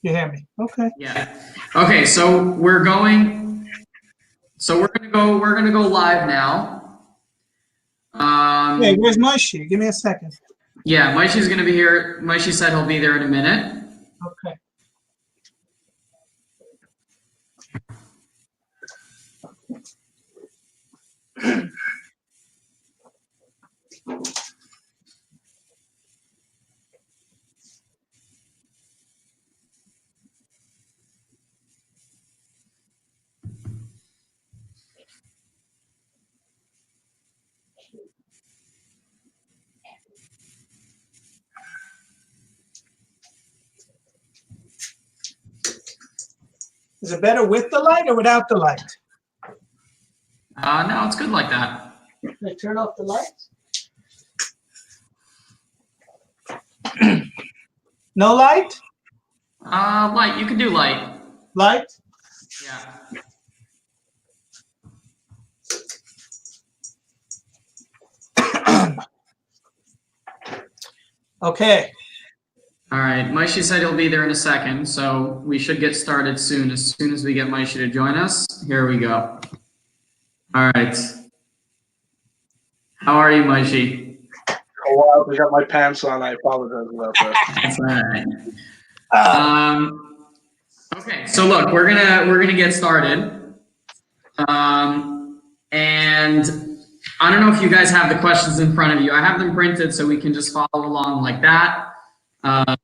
You hear me? Okay. Yeah. Okay, so we're gonna go live now. Hey, where's Moshe? Give me a second. Yeah, Maishi's gonna be here. Maishi said he'll be there in a minute. Okay. Is it better with the light or without the light? No, it's good like that. Can I turn off the lights? No light? Light. You can do light. Light? Yeah. Okay. All right. Maishi said he'll be there in a second, so we should get started soon. As soon as we get Maishi to join us, here we go. All right. How are you, Maishi? Oh, wow, I got my pants on. I apologize about that. That's all right. Okay, so look, we're gonna get started, and I don't know if you guys have the questions in front of you. I have them printed so we can just follow along like that. I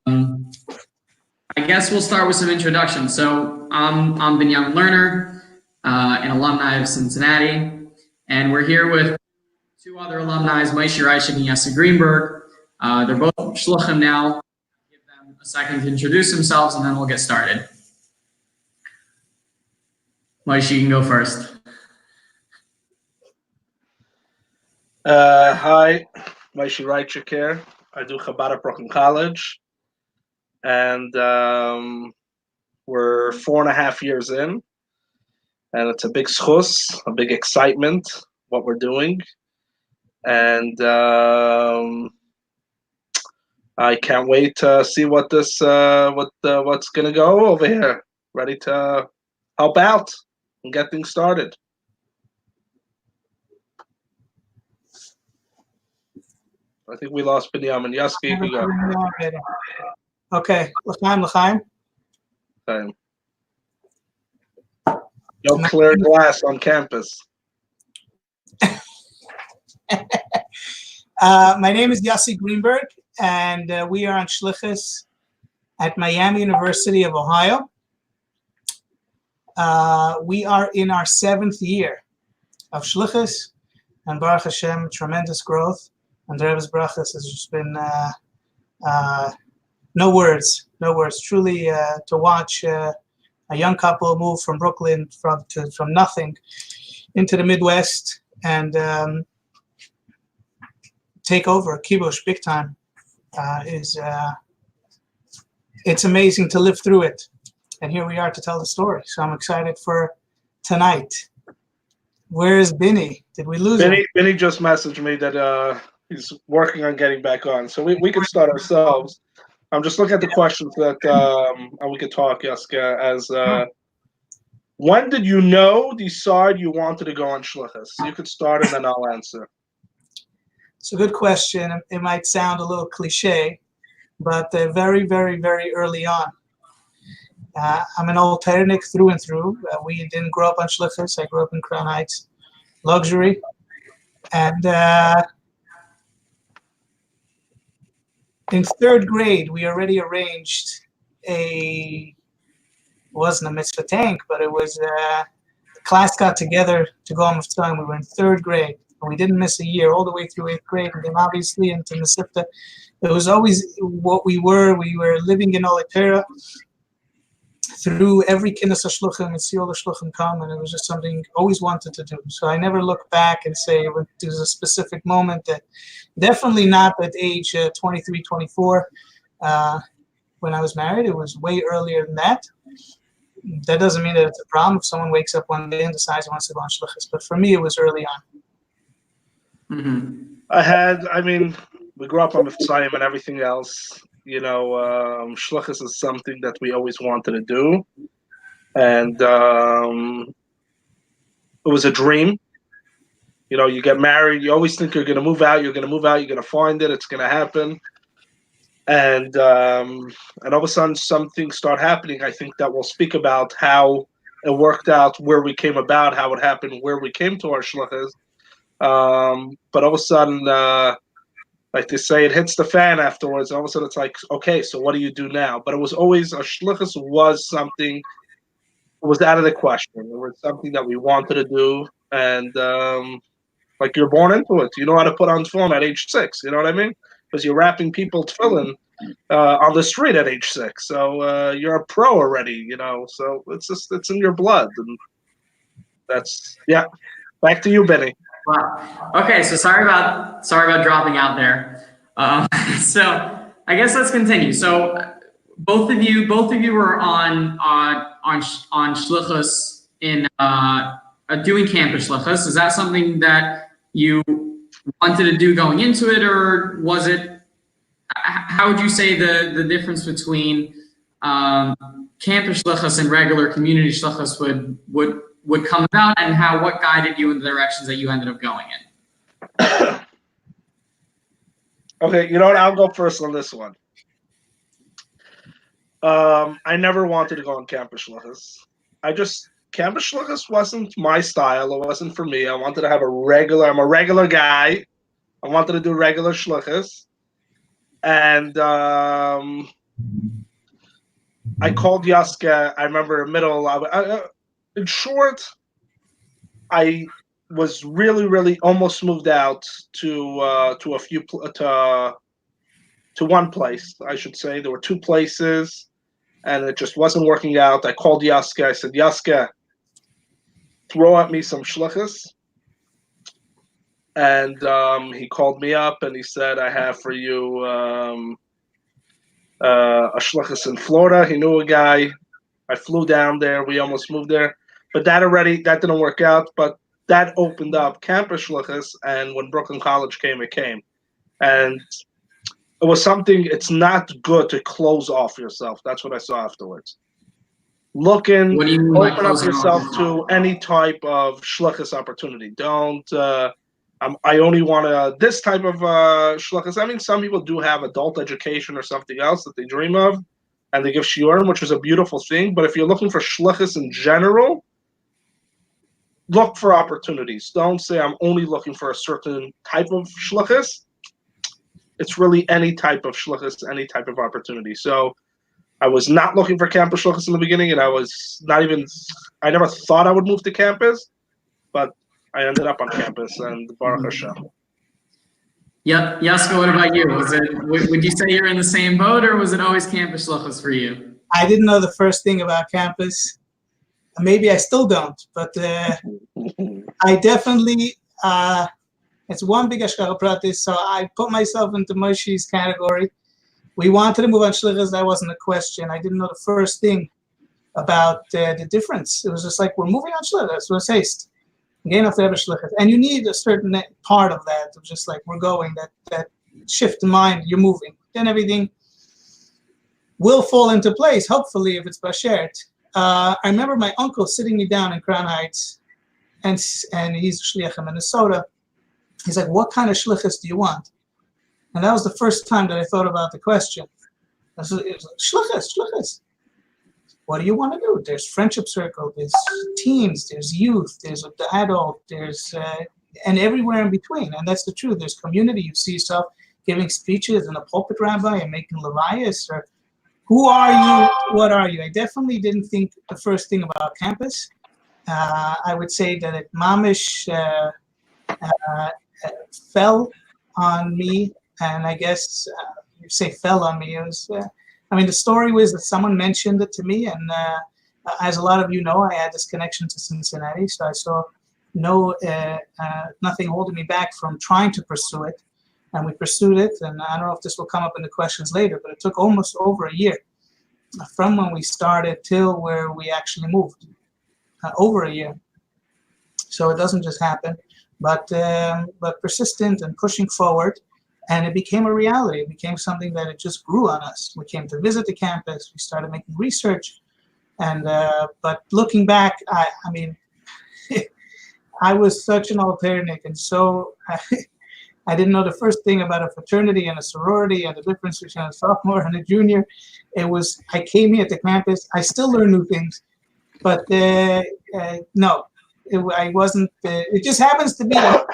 guess we'll start with some introductions. So I'm Binyamin Lerner, an alumni of Cincinnati, and we're here with two other alumni, Maishi Reichik and Yossi Greenberg. They're both Shlichus now. I'll give them a second to introduce themselves, and then we'll get started. Maishi, you can go first. Hi, Maishi Reichik here. I do Chabad at Brooklyn College, and we're 4.5 years in, and it's a big schus, a big excitement, what we're doing, and I can't wait to see what this what's gonna go over here. Ready to help out and get things started. I think we lost Binyamin. Yossi, you go. Okay, L'chaim. Time. No clear glass on campus. My name is Yossi Greenberg, and we are on Shlichus at Miami University of Ohio. We are in our 7th year of Shlichus, and Baruch Hashem, tremendous growth. And the Rebbe's brachas has just been no words. Truly, to watch a young couple move from Brooklyn from nothing into the Midwest and take over kibush big time it's amazing to live through it. And here we are to tell the story. So I'm excited for tonight. Where's Binny? Did we lose him? Binny just messaged me that he's working on getting back on. So we can start ourselves. I'm just looking at the questions that and we could talk, Yaska, as when did you decide you wanted to go on Shlichus? You could start and then I'll answer. It's a good question. It might sound a little cliche, but very, very, very early on. I'm an old Terenik through and through. We didn't grow up on Shlichus. I grew up in Crown Heights, luxury. And in 3rd grade, we already arranged it wasn't a mitzvah tank, but it was the class got together to go on Mitzvah. We were in 3rd grade, and we didn't miss a year all the way through 8th grade. And then obviously into Mesivta, it was always what we were. We were living in Olipera through every kinnis shluchim and see all the shluchim come, and it was just something I always wanted to do. So I never look back and say there's a specific moment. That definitely not at age 23, 24 when I was married. It was way earlier than that. That doesn't mean that it's a problem if someone wakes up one day and decides he wants to go on shluchus. But for me, it was early on. Mm-hmm. We grew up on Mitzrayim and everything else. Shlichus is something that we always wanted to do, and it was a dream. You get married, you always think you're going to move out, you're going to find it, it's going to happen, and all of a sudden some things start happening. I think that we'll speak about how it worked out, where we came about, how it happened, where we came to our Shlichus. But all of a sudden, like they say, it hits the fan afterwards. All of a sudden, it's like, okay, so what do you do now? But it was always, a Shlichus was something, it was out of the question. It was something that we wanted to do, and like you're born into it. You know how to put on film at age 6. You know what I mean? Because you're wrapping people tefillin on the street at age 6. So you're a pro already. So it's in your blood, and yeah. Back to you, Benny. Wow. Okay, so sorry about dropping out there. So I guess let's continue. So both of you were on Shlichus in doing campus Shlichus. Is that something that you wanted to do going into it, or was it? How would you say the difference between campus Shlichus and regular community Shlichus would come about, and what guided you in the directions that you ended up going in? Okay, you know what? I'll go first on this one. I never wanted to go on campus Shlichus. Campus Shlichus wasn't my style. It wasn't for me. I wanted to have I'm a regular guy. I wanted to do regular Shlichus. And I called Yaska. I remember in middle. In short, I was really, really almost moved out to one place. I should say there were 2 places, and it just wasn't working out. I called Yaska. I said, Yaska, throw at me some Shlichus. And he called me up and he said, I have for you a Shlichus in Florida. He knew a guy. I flew down there. We almost moved there. But that didn't work out. But that opened up campus Shlichus. And when Brooklyn College came, it came. And it was something, it's not good to close off yourself. That's what I saw afterwards. Open up yourself to any type of Shlichus opportunity. Don't, I only want this type of Shlichus. I mean, some people do have adult education or something else that they dream of, and they give shiurim, which is a beautiful thing. But if you're looking for Shlichus in general, look for opportunities. Don't say, I'm only looking for a certain type of Shlichus. It's really any type of Shlichus, any type of opportunity. So I was not looking for campus Shlichus in the beginning, and I never thought I would move to campus, but I ended up on campus, and Baruch Hashem. Yep. Yasko, what about you? Would you say you're in the same boat, or was it always campus Shlichus for you? I didn't know the first thing about campus. Maybe I still don't, but I definitely, it's one big Ashkara Pratis, so I put myself into Moshe's category. We wanted to move on Shlichus. That wasn't a question. I didn't know the first thing about the difference. It was just like, we're moving on Shlichus. What's haste? Again, have to have a Shlichus. And you need a certain part of that, of just like, we're going, that shift in mind, you're moving. Then everything will fall into place, hopefully, if it's Bashert. I remember my uncle sitting me down in Crown Heights, and he's a Shliach in Minnesota. He's like, what kind of Shlichus do you want? And that was the first time that I thought about the question. It was like, Shlichus. What do you want to do? There's friendship circle, there's teens, there's youth, there's the adult, there's and everywhere in between. And that's the truth. There's community. You see yourself giving speeches in a pulpit rabbi and making levias, or who are you? What are you? I definitely didn't think the first thing about campus. I would say that it mamish fell on me, and I guess you say fell on me. It was, the story was that someone mentioned it to me, and as a lot of you know, I had this connection to Cincinnati, so I saw nothing holding me back from trying to pursue it, and we pursued it. And I don't know if this will come up in the questions later, but it took almost over a year from when we started till where we actually moved, over a year. So it doesn't just happen, but persistent and pushing forward. And it became a reality. It became something that it just grew on us. We came to visit the campus. We started making research. And but looking back, I mean, I was such an alternative, and so I didn't know the first thing about a fraternity and a sorority and the difference between a sophomore and a junior. I came here to campus. I still learn new things, but no, I wasn't. It just happens to be that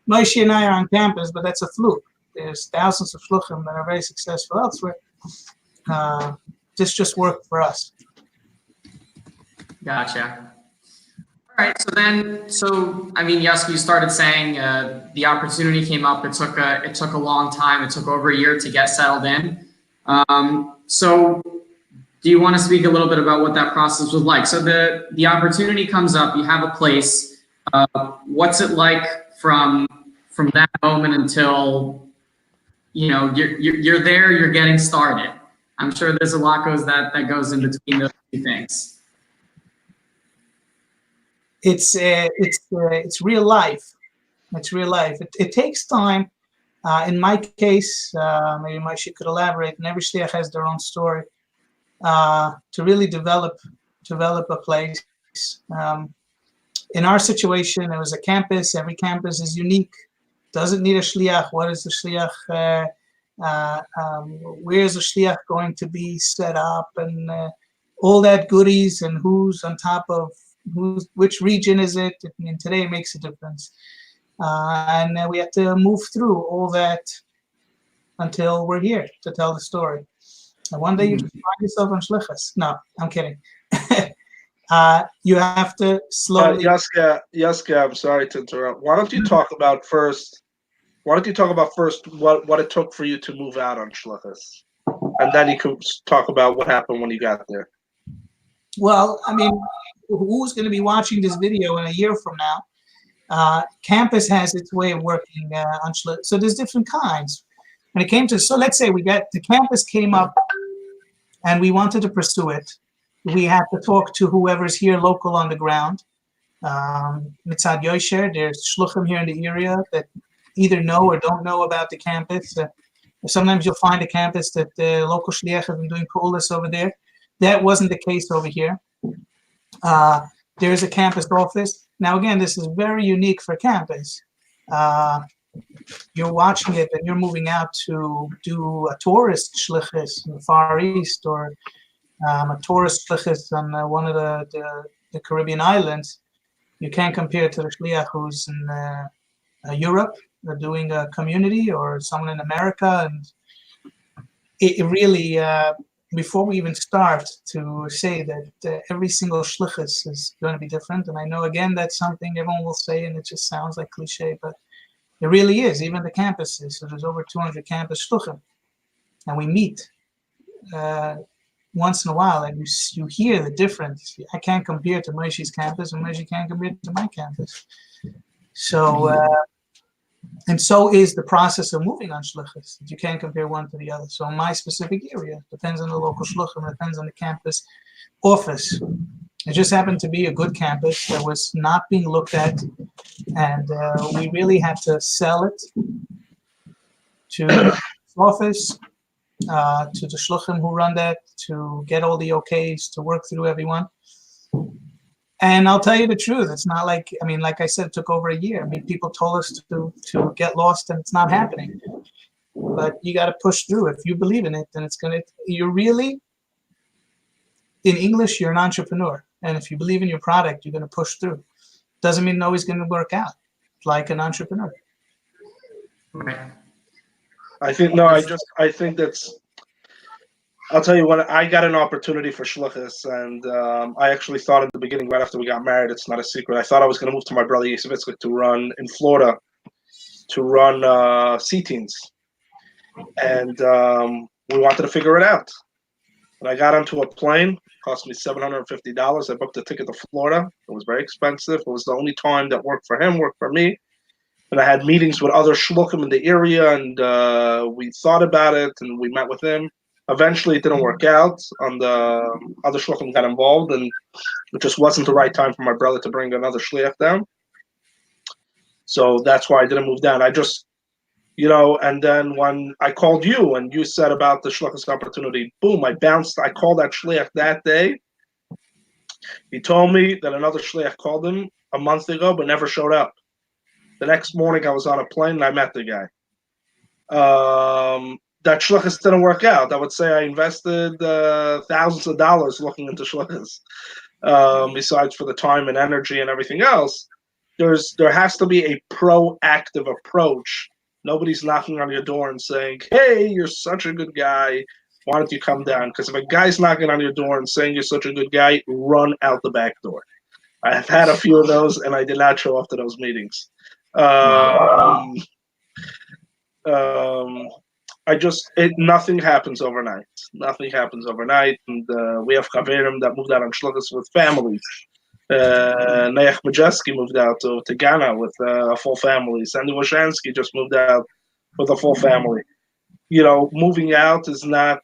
Moshe and I are on campus, but that's a fluke. There's thousands of shluchim that are very successful elsewhere. This just worked for us. Gotcha. All right. So I mean, yes, you started saying the opportunity came up. It took a long time. It took over a year to get settled in. So do you want to speak a little bit about what that process was like? So the opportunity comes up. You have a place. What's it like from that moment until you're there? You're getting started. I'm sure there's a lot that goes in between those two things. It's real life. It's real life. It takes time. In my case, maybe Moshe could elaborate, and every shliach has their own story to really develop a place. In our situation, it was a campus. Every campus is unique. Doesn't need a shliach. What is the shliach? Where is the shliach going to be set up, and all that goodies, and who's on top of which region is it? I mean, today it makes a difference. And we have to move through all that until we're here to tell the story. And one day you just find yourself on Shlichus. No, I'm kidding. You have to slowly. Yaska, I'm sorry to interrupt. Why don't you talk about first what it took for you to move out on Shlichus? And then you could talk about what happened when you got there. Well, I mean, who's going to be watching this video in a year from now? Campus has its way of working on Shlichus. So there's different kinds. When it came to, so let's say the campus came up and we wanted to pursue it. We had to talk to whoever's here local on the ground. Mitzad Yosher, there's shluchim here in the area that either know or don't know about the campus. Sometimes you'll find a campus that the local shliach have been doing coolness over there. That wasn't the case over here. There is a campus office. Now, again, this is very unique for campus. You're watching it and you're moving out to do a tourist shlichus in the Far East, or a tourist shlichus on one of the Caribbean islands. You can't compare it to the shliach who's in Europe, doing a community, or someone in America. And it really, before we even start to say that every single shlichus is going to be different, and I know, again, that's something everyone will say, and it just sounds like cliche, but it really is, even the campuses. So there's over 200 campus shluchim, and we meet once in a while, and you hear the difference. I can't compare it to Moshe's campus, and Moshe can't compare it to my campus. So, and so is the process of moving on shlichus. You can't compare one to the other. So in my specific area, depends on the local shluchim, depends on the campus office. It just happened to be a good campus that was not being looked at, and we really had to sell it to the office, to the shluchim who run that, to get all the okays, to work through everyone. And I'll tell you the truth, it's not like, I mean, like I said, it took over a year. I mean, people told us to get lost, and it's not happening. But you got to push through. If you believe in it, then you're really, in English, you're an entrepreneur. And if you believe in your product, you're going to push through. Doesn't mean it's always going to work out, like an entrepreneur. Right. I think that's, I'll tell you what, I got an opportunity for Shlichus, and I actually thought in the beginning, right after we got married, it's not a secret, I thought I was going to move to my brother Yisrael to run in Florida, to run C-teams. And we wanted to figure it out. And I got onto a plane, cost me $750. I booked a ticket to Florida. It was very expensive. It was the only time that worked for him, worked for me. And I had meetings with other shluchim in the area, and we thought about it, and we met with him. Eventually, it didn't work out. The other shluchim got involved, and it just wasn't the right time for my brother to bring another shliach down. So that's why I didn't move down. I just And then when I called you and you said about the Shlichus opportunity, boom, I called that Shliach that day. He told me that another Shliach called him a month ago, but never showed up. The next morning I was on a plane and I met the guy. That Shlichus didn't work out. I would say I invested thousands of dollars looking into Shlichus. Besides for the time and energy and everything else, there has to be a proactive approach. Nobody's knocking on your door and saying, "Hey, you're such a good guy. Why don't you come down?" Because if a guy's knocking on your door and saying you're such a good guy, run out the back door. I have had a few of those, and I did not show up to those meetings. Nothing happens overnight. Nothing happens overnight, and we have chaverim that moved out on Shlichus with families. Neach Majeski moved out to Ghana with a full family. Sandy Washansky just moved out with a full family. Moving out is not.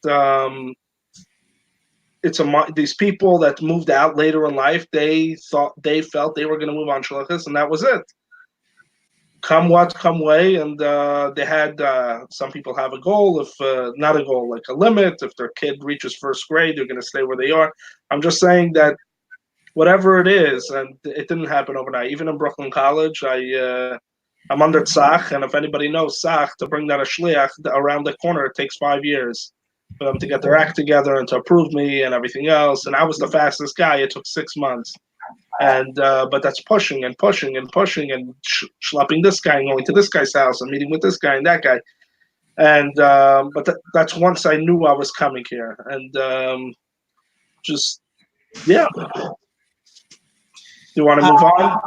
These people that moved out later in life. They felt they were going to move on Shlichus, and that was it. Come what, come way, and they had some people have a goal. If not a goal, like a limit. If their kid reaches first grade, they're going to stay where they are. I'm just saying that. Whatever it is, and it didn't happen overnight. Even in Brooklyn College, I'm under Tzach, and if anybody knows Tzach, to bring that a shliach around the corner, it takes 5 years for them to get their act together and to approve me and everything else. And I was the fastest guy. It took 6 months, and but that's pushing and pushing and pushing and schlepping this guy and going to this guy's house and meeting with this guy and that guy. And but that's once I knew I was coming here, and just yeah. Do you want to move on?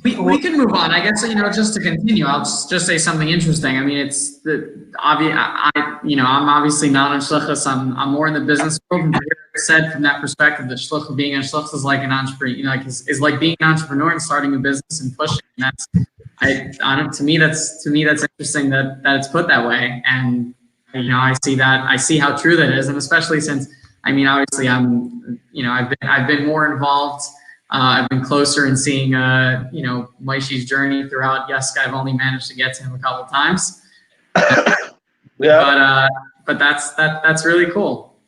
We can move on. I guess, just to continue, I'll just say something interesting. I mean, it's the obvious. I'm obviously not in Shlichus. I'm more in the business world. And said from that perspective that being in Shlichus is like an entrepreneur. Is like being an entrepreneur and starting a business and pushing. And to me that's interesting that it's put that way. And I see that. I see how true that is, and especially since obviously I've been more involved. I've been closer in seeing, Moishi's journey throughout. Yes, I've only managed to get to him a couple of times. Yeah. But that's really cool.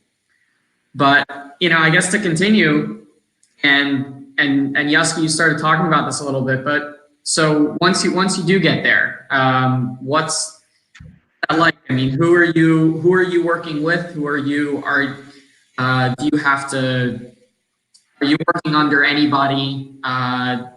But, I guess to continue, and Yusky, you started talking about this a little bit, but so once you do get there, what's that like? I mean, who are you working with? Do you have to? Are you working under anybody? Again,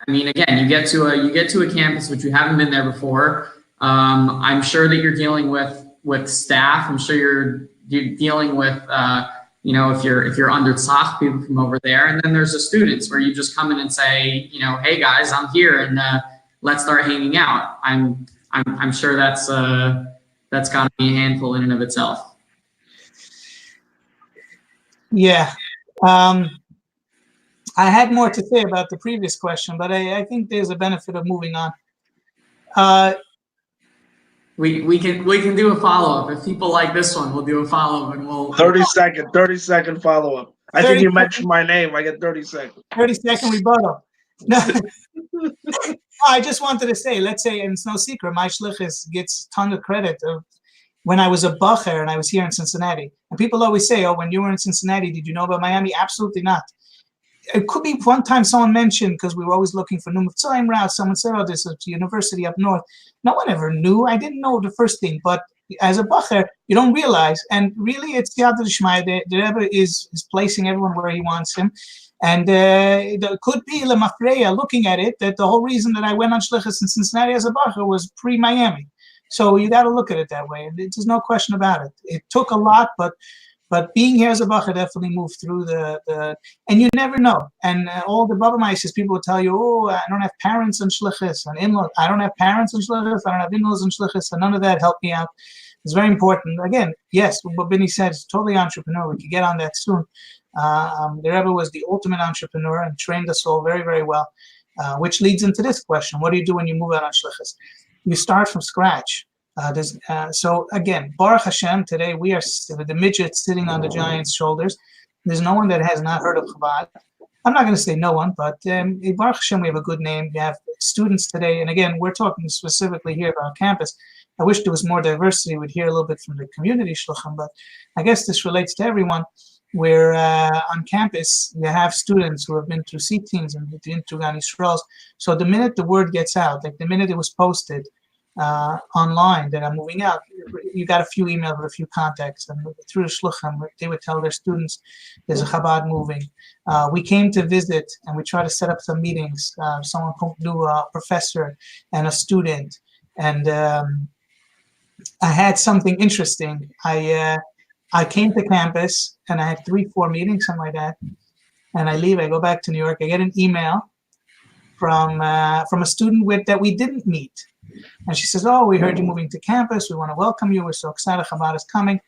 you get to a campus which you haven't been there before. I'm sure that you're dealing with staff. I'm sure you're dealing with if you're under Tzach, people from over there, and then there's the students where you just come in and say, hey guys, I'm here, and let's start hanging out. I'm sure that's got to be a handful in and of itself. Yeah. I had more to say about the previous question, but I think there's a benefit of moving on. We can do a follow-up. If people like this one, we'll do a follow-up and we'll 30 second follow-up. I think you mentioned my name. I get 30 seconds. 30-second rebuttal. No. I just wanted to say, let's say, and it's no secret, my Shlichus gets a ton of credit of when I was a bacher and I was here in Cincinnati. And people always say, oh, when you were in Cincinnati, did you know about Miami? Absolutely not. It could be one time someone mentioned, because we were always looking for new Mitzrayim routes, someone said, oh, there's a university up north. No one ever knew. I didn't know the first thing, but as a bacher, you don't realize. And really, it's the Yad Shmai. The Rebbe is placing everyone where he wants him. And it could be Lemafreya looking at it, that the whole reason that I went on Shlichus in Cincinnati as a bacher was pre-Miami. So you got to look at it that way. There's no question about it. It took a lot, but being here as a bacher definitely moved through the and you never know. And all the Baba Maises, people will tell you, oh, I don't have parents in Shlichus, and in-laws. I don't have parents in Shlichus, I don't have in-laws in Shlichus, and none of that helped me out. It's very important. Again, yes, what Benny said is totally entrepreneur. We could get on that soon. The Rebbe was the ultimate entrepreneur and trained us all very, very well, which leads into this question. What do you do when you move out on Shlichus? You start from scratch. So again, Baruch Hashem, today we are the midgets sitting on the giant's shoulders. There's no one that has not heard of Chabad. I'm not going to say no one, but Baruch Hashem, we have a good name. We have students today, and again, we're talking specifically here about campus. I wish there was more diversity. We'd hear a little bit from the community shluchim, but I guess this relates to everyone. Where on campus you have students who have been through C teams and been through Gan Yisraels. So the minute the word gets out, like the minute it was posted online that I'm moving out, you got a few emails with a few contacts, and through the shluchim, they would tell their students there's a Chabad moving. We came to visit, and we tried to set up some meetings. Someone knew a professor and a student, and I had something interesting. I came to campus and I had 3-4 meetings, something like that. And I leave, I go back to New York. I get an email from a student that we didn't meet. And she says, oh, we heard you moving to campus. We want to welcome you. We're so excited Chabad is coming.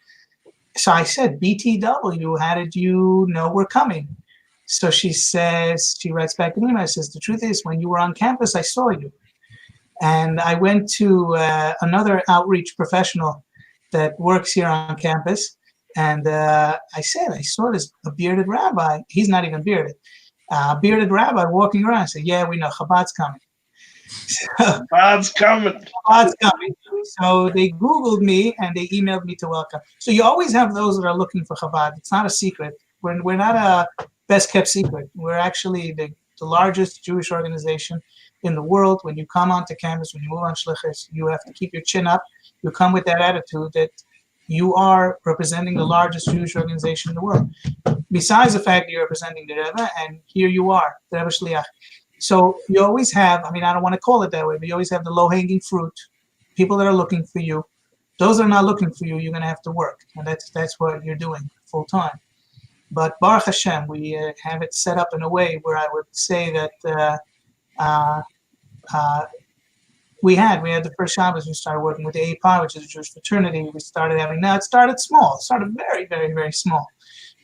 So I said, BTW, how did you know we're coming? So she says, she writes back an email, says, the truth is when you were on campus, I saw you. And I went to another outreach professional that works here on campus. And I said, I saw a bearded rabbi. He's not even bearded. Bearded rabbi walking around. I said, yeah, we know Chabad's coming. So, Chabad's coming. Chabad's coming. So they Googled me and they emailed me to welcome. So you always have those that are looking for Chabad. It's not a secret. We're not a best kept secret. We're actually the largest Jewish organization in the world. When you come onto campus, when you move on Shlichus, you have to keep your chin up. You come with that attitude that you are representing the largest Jewish organization in the world. Besides the fact that you're representing the Rebbe, and here you are, the Rebbe Shliach. So you always have, I mean, I don't want to call it that way, but you always have the low-hanging fruit, people that are looking for you. Those that are not looking for you, you're going to have to work. And that's what you're doing full-time. But Baruch Hashem, we have it set up in a way where I would say that we had the first Shabbos, we started working with the API, which is a Jewish fraternity. We started having, now it started small. It started very, very, very small.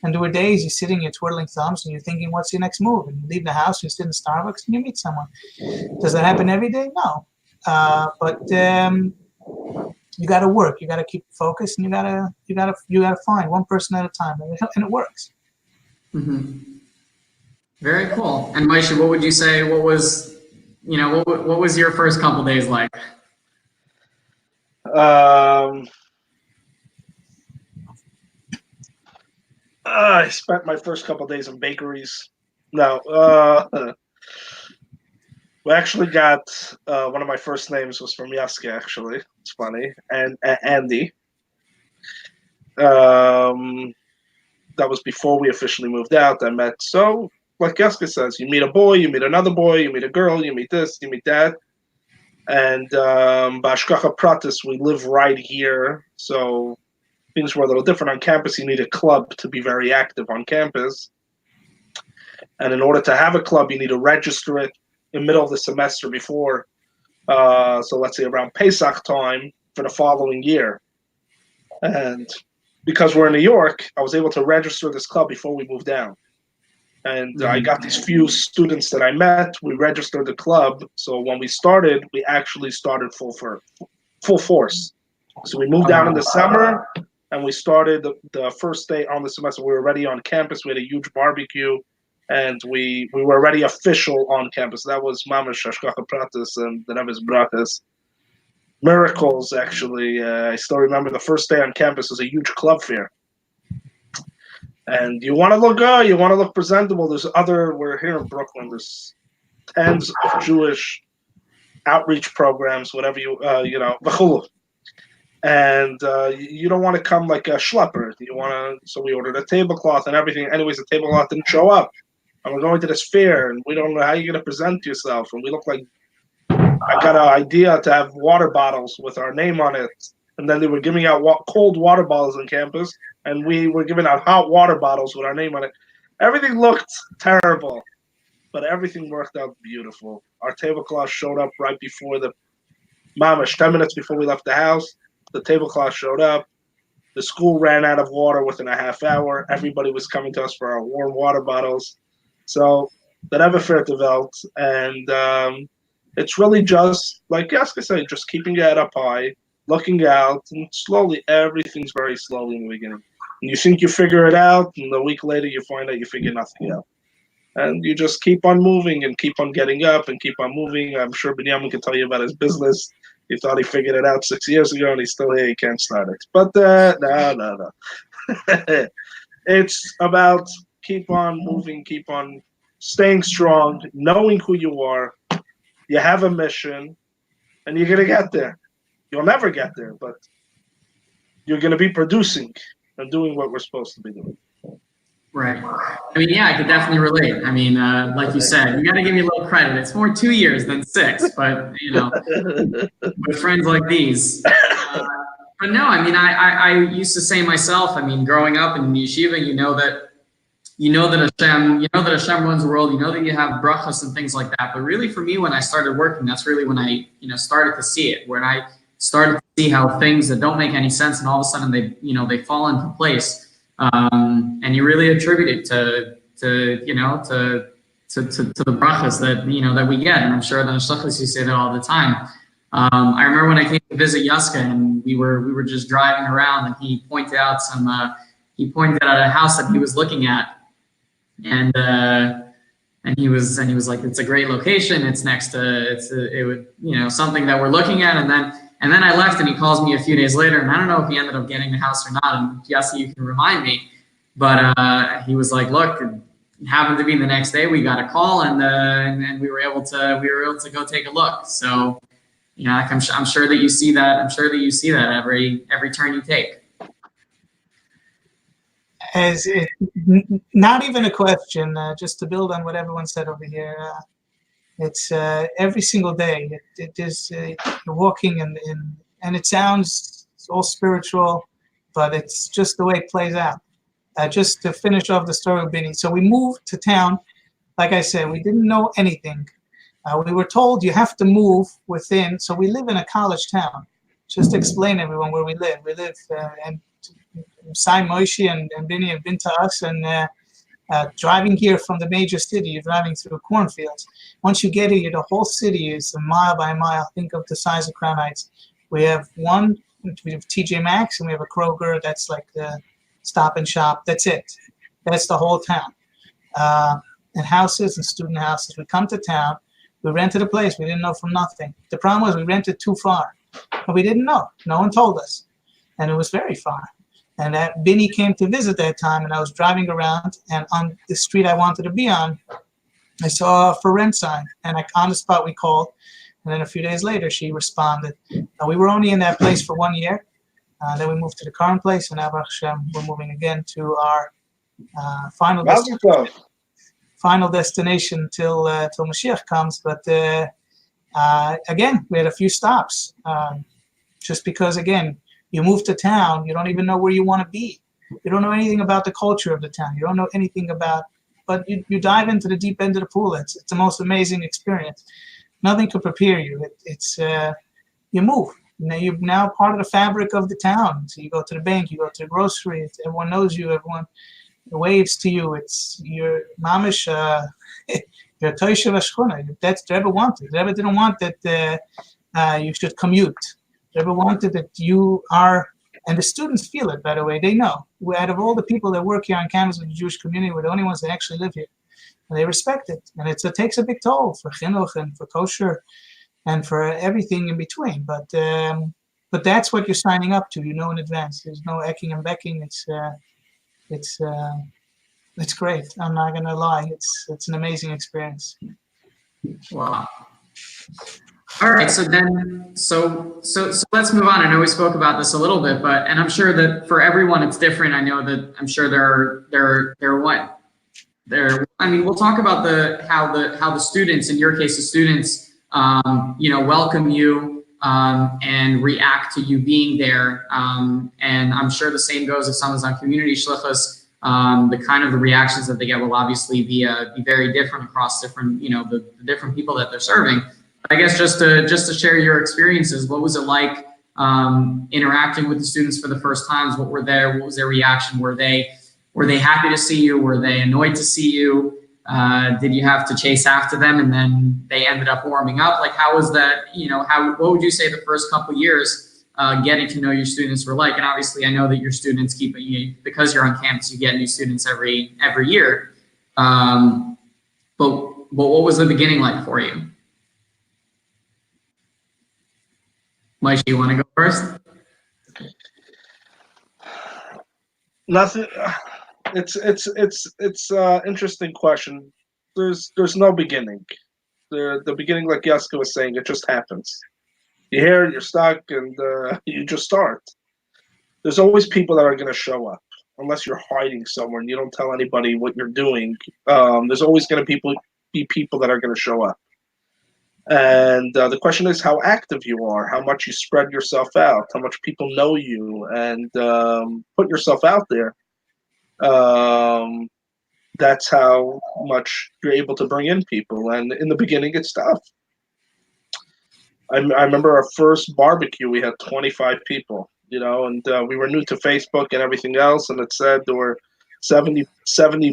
And there were days you're sitting, you're twiddling thumbs, and you're thinking, what's your next move? And you leave the house, you sit in Starbucks, and you meet someone. Does that happen every day? No. But you got to work. You got to keep focused, and you got to find one person at a time, and it works. Mm-hmm. Very cool. And Moshe, what would you say? What was your first couple days like? I spent my first couple days in bakeries. No, we actually got one of my first names was from Yaska. Actually, it's funny, and Andy. That was before we officially moved out. I met like Yaska says, you meet a boy, you meet another boy, you meet a girl, you meet this, you meet that. And Bashkacha Pratis, we live right here, so things were a little different on campus. You need a club to be very active on campus. And in order to have a club, you need to register it in the middle of the semester before, so let's say around Pesach time for the following year. And because we're in New York, I was able to register this club before we moved down. And I got these few students that I met. We registered the club. So when we started, we actually started full force. So we moved down in the summer, and we started the first day on the semester. We were already on campus. We had a huge barbecue, and we were already official on campus. That was Mamash Hashgacha Pratis and the Rebbe's Bratas. Miracles, actually. I still remember the first day on campus was a huge club fair. And you want to look good, you want to look presentable. We're here in Brooklyn, there's tens of Jewish outreach programs, whatever and you don't want to come like a schlepper. So we ordered a tablecloth and everything. Anyways, the tablecloth didn't show up. And we're going to this fair, and we don't know how you're going to present yourself. And we look like, I got an idea to have water bottles with our name on it. And then they were giving out cold water bottles on campus, and we were giving out hot water bottles with our name on it. Everything looked terrible, but everything worked out beautiful. Our tablecloth showed up right before 10 minutes before we left the house. The tablecloth showed up. The school ran out of water within a half hour. Everybody was coming to us for our warm water bottles. So the Rebbe Fair developed, and it's really just, like Yaska said, just keeping your head up high, looking out, and slowly, everything's very slowly in the beginning. And you think you figure it out, and a week later you find out you figure nothing out. and you just keep on moving and keep on getting up and keep on moving. I'm sure Binyamin can tell you about his business. He thought he figured it out 6 years ago, and he's still here. He can't start it. But no. It's about keep on moving, keep on staying strong, knowing who you are. You have a mission, and you're gonna get there. You'll never get there, but you're gonna be producing and doing what we're supposed to be doing. Right. I mean, yeah, I could definitely relate. I mean, like you said, you got to give me a little credit. It's more 2 years than 6, but with friends like these. But no, I mean, I used to say myself. I mean, growing up in yeshiva, you know that Hashem runs the world. You know that you have brachas and things like that. But really, for me, when I started working, that's really when I started to see it. When I started to see how things that don't make any sense, and all of a sudden they fall into place. And you really attribute it to the brachas that we get, and I'm sure that Shlichus you say that all the time. I remember when I came to visit Yaska, and we were just driving around, and he pointed out a house that he was looking at, and he was like, it's a great location. It's next to something that we're looking at, and then I left, and he calls me a few days later, and I don't know if he ended up getting the house or not. And yes, you can remind me, but he was like, "Look, it happened to be the next day. We got a call, and we were able to go take a look." So, I'm sure that you see that. I'm sure that you see that every turn you take. As it, not even a question. Just to build on what everyone said over here. It's every single day. It is you're walking and it sounds all spiritual, but it's just the way it plays out. Just to finish off the story of Binny. So we moved to town. Like I said, we didn't know anything. We were told you have to move within. So we live in a college town. Just to explain to everyone where we live. We live and Sai Moshe and Binny have been to us, and driving here from the major city, you're driving through cornfields. Once you get here, the whole city is a mile by mile. Think of the size of Crown Heights. We have TJ Maxx, and we have a Kroger. That's like the Stop and Shop. That's it. That's the whole town. And houses and student houses. We come to town. We rented a place. We didn't know from nothing. The problem was we rented too far. But we didn't know. No one told us. And it was very far. And Binny came to visit that time, and I was driving around, and on the street I wanted to be on, I saw a for rent sign, and on the spot we called, and then a few days later she responded. We were only in that place for 1 year, then we moved to the current place, and now Baruch Hashem, we're moving again to our final destination till Mashiach comes. But again, we had a few stops, just because again, you move to town, you don't even know where you want to be. You don't know anything about the culture of the town. You don't know anything about, but you dive into the deep end of the pool. It's the most amazing experience. Nothing could prepare you. It's you move. You're now part of the fabric of the town. So you go to the bank, you go to the grocery. Everyone knows you. Everyone waves to you. It's your mamish. You're Toisha Vashchuna. That's the Rebbe wanted. The Rebbe didn't want that you should commute. Ever wanted that you are, and the students feel it, by the way, they know. Out of all the people that work here on campus with the Jewish community, we're the only ones that actually live here. And they respect it. And it takes a big toll for chinuch and for kosher and for everything in between. But that's what you're signing up to, in advance. There's no ecking and becking. It's great. I'm not going to lie. It's an amazing experience. Wow. All right, so let's move on. I know we spoke about this a little bit, and I'm sure that for everyone it's different. I'm sure we'll talk about how the students, in your case, the students, welcome you and react to you being there. And I'm sure the same goes if someone's on community shlichus. The reactions that they get will obviously be very different across different, the different people that they're serving. I guess just to share your experiences, what was it like interacting with the students for the first times? What was their reaction? Were they happy to see you? Were they annoyed to see you? Did you have to chase after them and then they ended up warming up? Like, how was that? What would you say the first couple of years getting to know your students were like? And obviously, I know that your students because you're on campus, you get new students every year. But what was the beginning like for you? Mike, you want to go first? Nothing. It's interesting question. There's no beginning. The beginning, like Yaska was saying, it just happens. You hear it, you're stuck, and you just start. There's always people that are going to show up, unless you're hiding somewhere and you don't tell anybody what you're doing. There's always going to be people that are going to show up. And the question is how active you are, how much you spread yourself out, how much people know you, and put yourself out there. That's how much you're able to bring in people. And in the beginning, it's tough. I remember our first barbecue, we had 25 people, and we were new to Facebook and everything else. And it said there were 70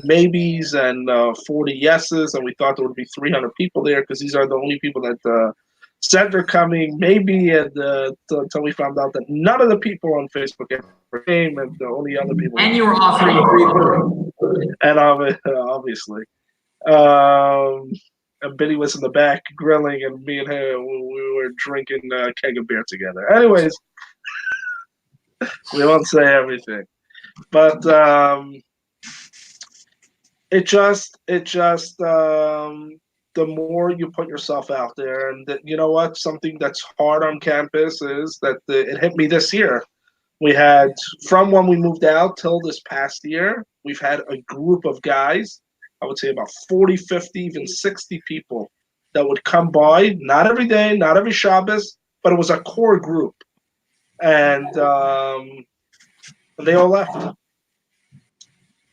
maybes and 40 yeses. And we thought there would be 300 people there because these are the only people that said they're coming, maybe, and until we found out that none of the people on Facebook ever came, and the only other people. And you were offering free food. And obviously. And Billy was in the back grilling, and me and him, we were drinking a keg of beer together. Anyways, we won't say everything. But it just the more you put yourself out there, and you know what? Something that's hard on campus is that it hit me this year. We had, from when we moved out till this past year, we've had a group of guys, I would say about 40, 50, even 60 people that would come by, not every day, not every Shabbos, but it was a core group. And they all left.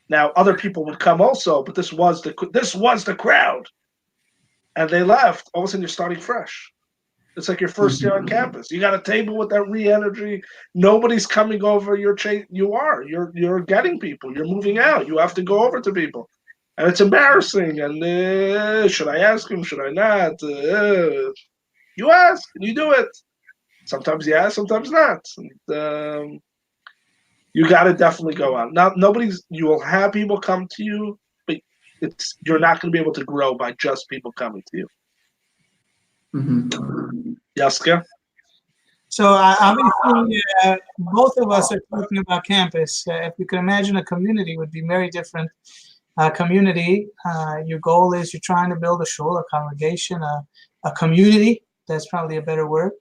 Now, other people would come also, but this was the crowd. And they left. All of a sudden, you're starting fresh. It's like your first year on campus. You got a table with that re-energy. Nobody's coming over. You're getting people. You're moving out. You have to go over to people. And it's embarrassing. And should I ask him? Should I not? You ask. And you do it. Sometimes you ask, sometimes not. And, you got to definitely go out. Now, you will have people come to you, but you're not going to be able to grow by just people coming to you. Mm-hmm. Yaska? So obviously, both of us are talking about campus. If you can imagine, a community would be very different. Community, your goal is you're trying to build a shul, a congregation, a community. That's probably a better word.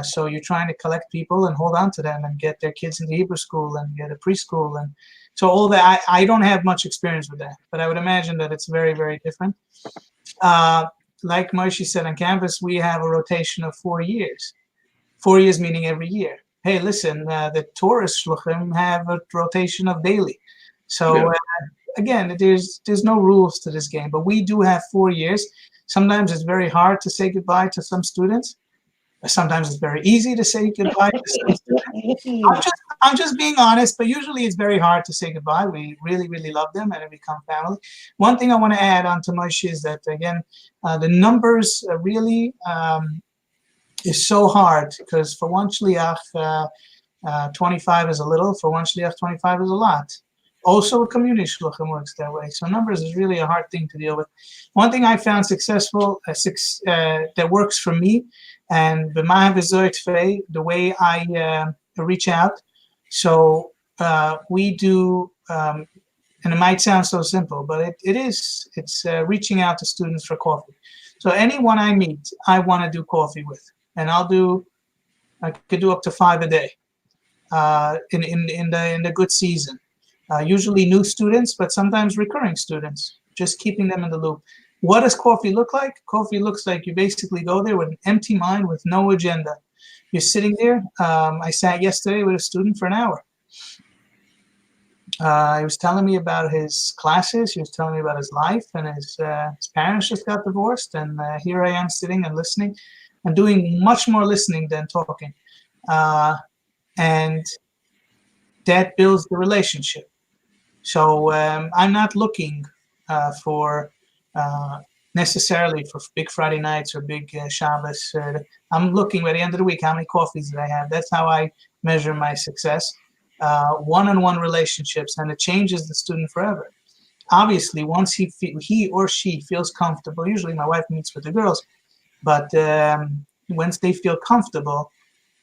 So you're trying to collect people and hold on to them and get their kids into Hebrew school and get a preschool. And so all that, I don't have much experience with that, but I would imagine that it's very, very different. Like Moshe said, on campus, we have a rotation of 4 years. 4 years meaning every year. Hey, listen, the tourist shluchim have a rotation of daily. So again, there's no rules to this game, but we do have 4 years. Sometimes it's very hard to say goodbye to some students. Sometimes it's very easy to say goodbye to some students. I'm just being honest, but usually it's very hard to say goodbye. We really, really love them and they become family. One thing I want to add on to Moshe is that, again, the numbers really is so hard because for one shliach, 25 is a little. For one shliach, 25 is a lot. Also, a community shluchim works that way. So numbers is really a hard thing to deal with. One thing I found successful, that works for me, and the way I reach out. So we do, and it might sound so simple, but it is. It's reaching out to students for coffee. So anyone I meet, I want to do coffee with, and I could do up to 5 a day in the good season. Usually new students, but sometimes recurring students, just keeping them in the loop. What does coffee look like? Coffee looks like you basically go there with an empty mind, with no agenda. You're sitting there. I sat yesterday with a student for an hour. He was telling me about his classes. He was telling me about his life, and his parents just got divorced. And here I am sitting and listening and doing much more listening than talking. And that builds the relationship. So I'm not looking for necessarily for big Friday nights or big Shabbos. I'm looking by the end of the week, how many coffees did I have? That's how I measure my success. One-on-one relationships, and it changes the student forever. obviously, once he or she feels comfortable, usually my wife meets with the girls, but once they feel comfortable,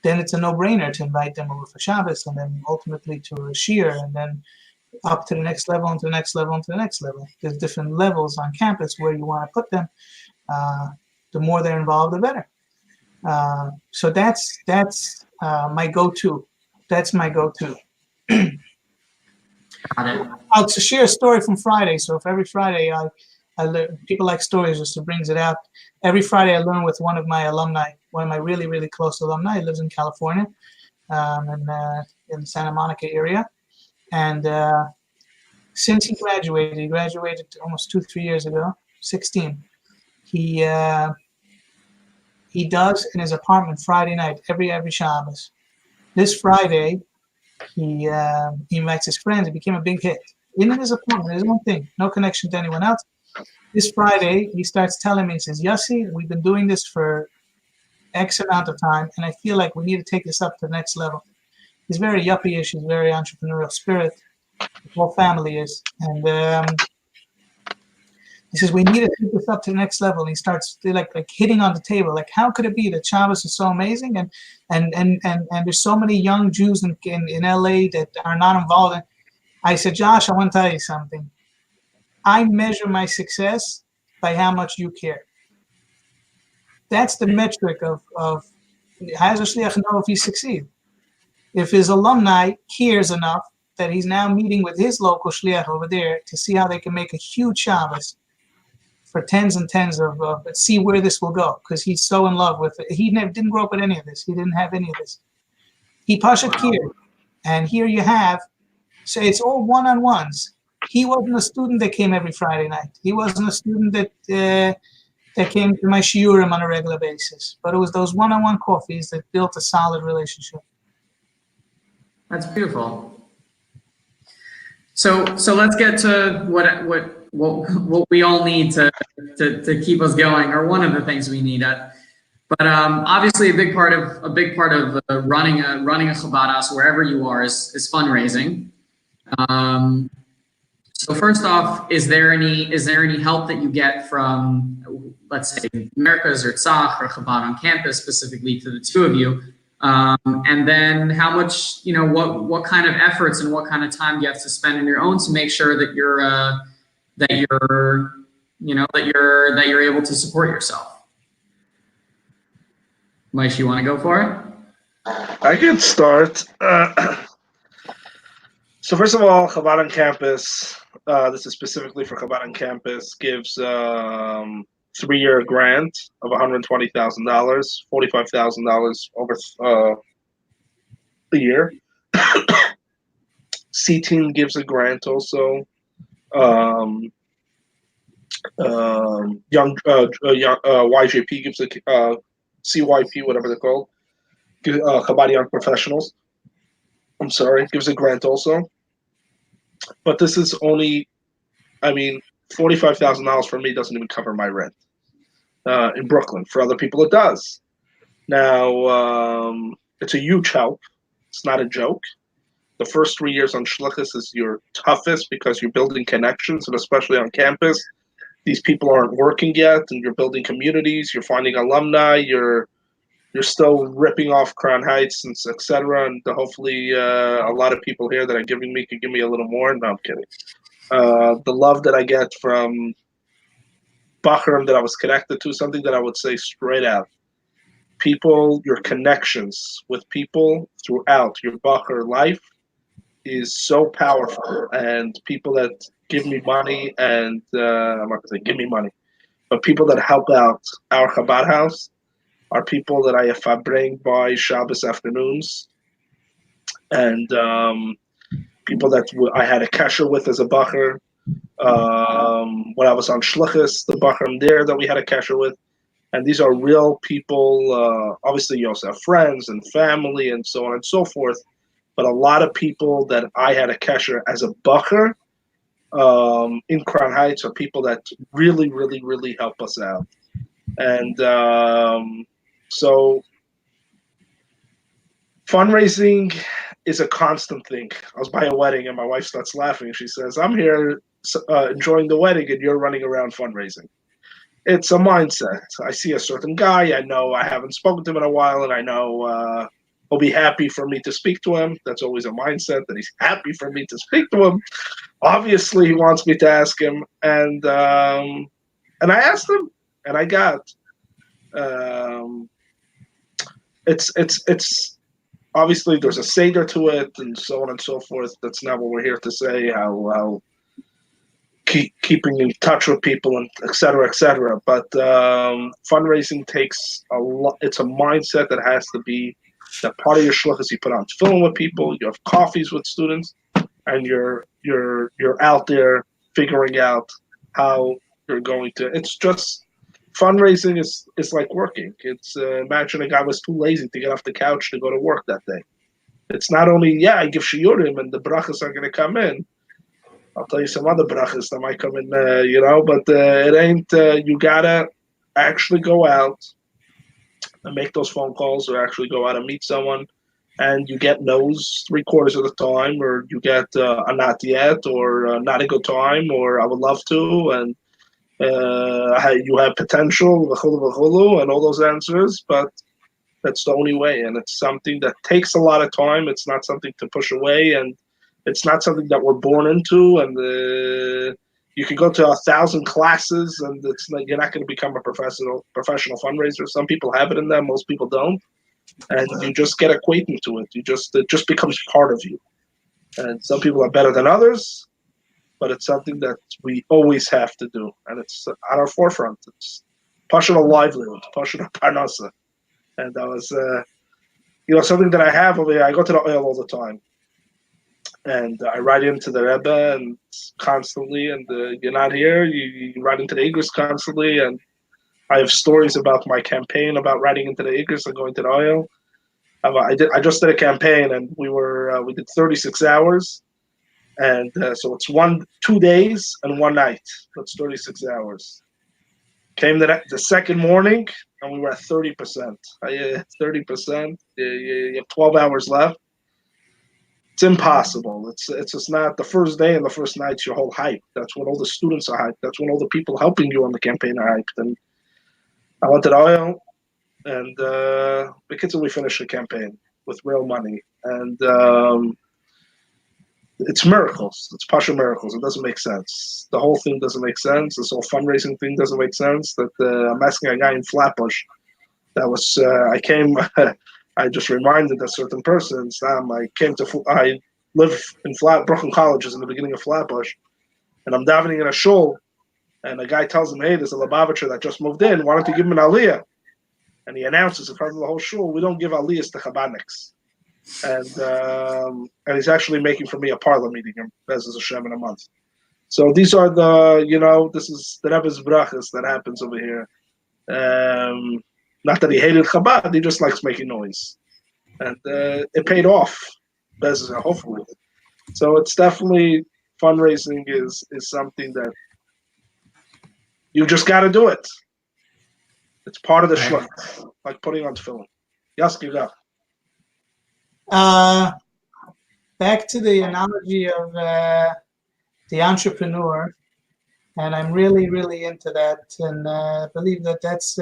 then it's a no-brainer to invite them over for Shabbos, and then ultimately to a shiur, and then up to the next level, and to the next level, and to the next level. There's different levels on campus where you want to put them. The more they're involved, the better. So that's my go-to. That's my go-to. Got it. I'll share a story from Friday. So if every Friday I learn, people like stories, just to brings it out. Every Friday I learn with one of my alumni, one of my really, really close alumni. He lives in California, in the Santa Monica area. And since he graduated almost 2-3 years ago, 16. He does in his apartment Friday night, every Shabbos. This Friday, he invites his friends. It became a big hit. In his apartment, his own thing, no connection to anyone else. This Friday, he starts telling me, he says, Yossi, we've been doing this for X amount of time, and I feel like we need to take this up to the next level. He's very yuppie-ish. He's very entrepreneurial spirit. The whole family is. And he says, we need to take this up to the next level. And he starts like hitting on the table. Like, how could it be that Shabbos is so amazing and there's so many young Jews in LA that are not involved in. I said, Josh, I want to tell you something. I measure my success by how much you care. That's the metric of how does a shliach know if he succeeds? If his alumni cares enough that he's now meeting with his local shliach over there to see how they can make a huge Shabbos for tens and tens of see where this will go, because he's so in love with it. He didn't grow up with any of this. He didn't have any of this. He pasha cared. And here you have, so it's all one-on-ones. He wasn't a student that came every Friday night. He wasn't a student that came to my shiurim on a regular basis. But it was those one-on-one coffees that built a solid relationship. That's beautiful. So let's get to what we all need to keep us going, or one of the things we need. But obviously, a big part of running a Chabad house wherever you are is fundraising. So first off, is there any help that you get from, let's say, Merkaz or Tzach or Chabad on campus, specifically to the two of you? And then how much, what kind of efforts and what kind of time do you have to spend on your own to make sure that you're able to support yourself? Maish, you want to go for it? I can start. So first of all, Chabad on campus, this is specifically for Chabad on campus, gives 3-year grant of $120,000, $45,000 over a year. C-Team gives a grant also. YJP gives a CYP, whatever they're called. Chabad Young Professionals. I'm sorry, gives a grant also. But this is only, $45,000 for me doesn't even cover my rent in Brooklyn. For other people, it does. Now, it's a huge help. It's not a joke. The first 3 years on Shlichus is your toughest because you're building connections, and especially on campus, these people aren't working yet, and you're building communities. You're finding alumni. You're still ripping off Crown Heights, and etc. And hopefully, a lot of people here that are giving me can give me a little more. No, I'm kidding. The love that I get from Bachram that I was connected to, something that I would say straight out. People, your connections with people throughout your Bachar life is so powerful. And people that give me money, and I'm not going to say give me money, but people that help out our Chabad house are people that I bring by Shabbos afternoons, and people that I had a kasher with as a Bachar. When I was on Shlichus, the Bachram there that we had a kasher with. And these are real people. Obviously, you also have friends and family and so on and so forth. But a lot of people that I had a kasher as a Bachar in Crown Heights are people that really, really, really help us out. And so fundraising is a constant thing. I was by a wedding and my wife starts laughing. She says, I'm here enjoying the wedding and you're running around fundraising. It's a mindset. I see a certain guy. I know I haven't spoken to him in a while, and I know he'll be happy for me to speak to him. That's always a mindset that he's happy for me to speak to him. Obviously, he wants me to ask him, and I asked him, and I got. It's obviously there's a seder to it, and so on and so forth. That's not what we're here to say. How keeping in touch with people and et cetera, et cetera. But fundraising takes a lot. It's a mindset that has to be that part of your shlichus. You put on tefillin with people. You have coffees with students, and you're out there figuring out how you're going to. It's just fundraising is like working. It's imagine a guy was too lazy to get off the couch to go to work that day. It's not only I give shiurim and the brachas are going to come in. I'll tell you some other brachas that might come in, but it ain't, you gotta actually go out and make those phone calls or actually go out and meet someone, and you get no's 3/4 of the time, or you get a not yet, or not a good time, or I would love to, and you have potential, and all those answers, but that's the only way, and it's something that takes a lot of time. It's not something to push away, and it's not something that we're born into, and you can go to 1,000 classes, and you're not going to become a professional fundraiser. Some people have it in them, most people don't, and you just get acquainted to it. It just becomes part of you. And some people are better than others, but it's something that we always have to do, and it's at our forefront. It's pashut a livelihood, pashut a parnasa, and that was something that I have over here. I go to the oil all the time. And I write into the Rebbe and constantly, and you're not here. You write into the Igris constantly, and I have stories about my campaign about writing into the Igris and going to the oil. I just did a campaign, and we did 36 hours, and so it's 2 days and 1 night. That's 36 hours. Came the second morning, and we were at 30%. 30%. You have 12 hours left. It's impossible. It's just not the first day and the first night's your whole hype. That's when all the students are hyped. That's when all the people helping you on the campaign are hyped. And I went to the oil, and we finished the campaign with real money. And it's miracles. It's pashut miracles. It doesn't make sense. The whole thing doesn't make sense. This whole fundraising thing doesn't make sense. That I'm asking a guy in Flatbush. That was I came. I just reminded a certain person, Sam, I live in Brooklyn Colleges in the beginning of Flatbush, and I'm davening in a shul, and a guy tells him, hey, there's a Lubavitcher that just moved in, why don't you give him an aliyah? And he announces in front of the whole shul, we don't give aliyahs to Chabadniks. And he's actually making for me a parlor meeting in Bezos Hashem in a month. So these are this is the Rebbe's brachas that happens over here. Not that he hated Chabad, he just likes making noise. And it paid off, hopefully. So it's definitely, fundraising is something that you just got to do it. It's part of the shlut, like putting on tefillin. Yes, you got. Back to the analogy of the entrepreneur, and I'm really, really into that, and believe that's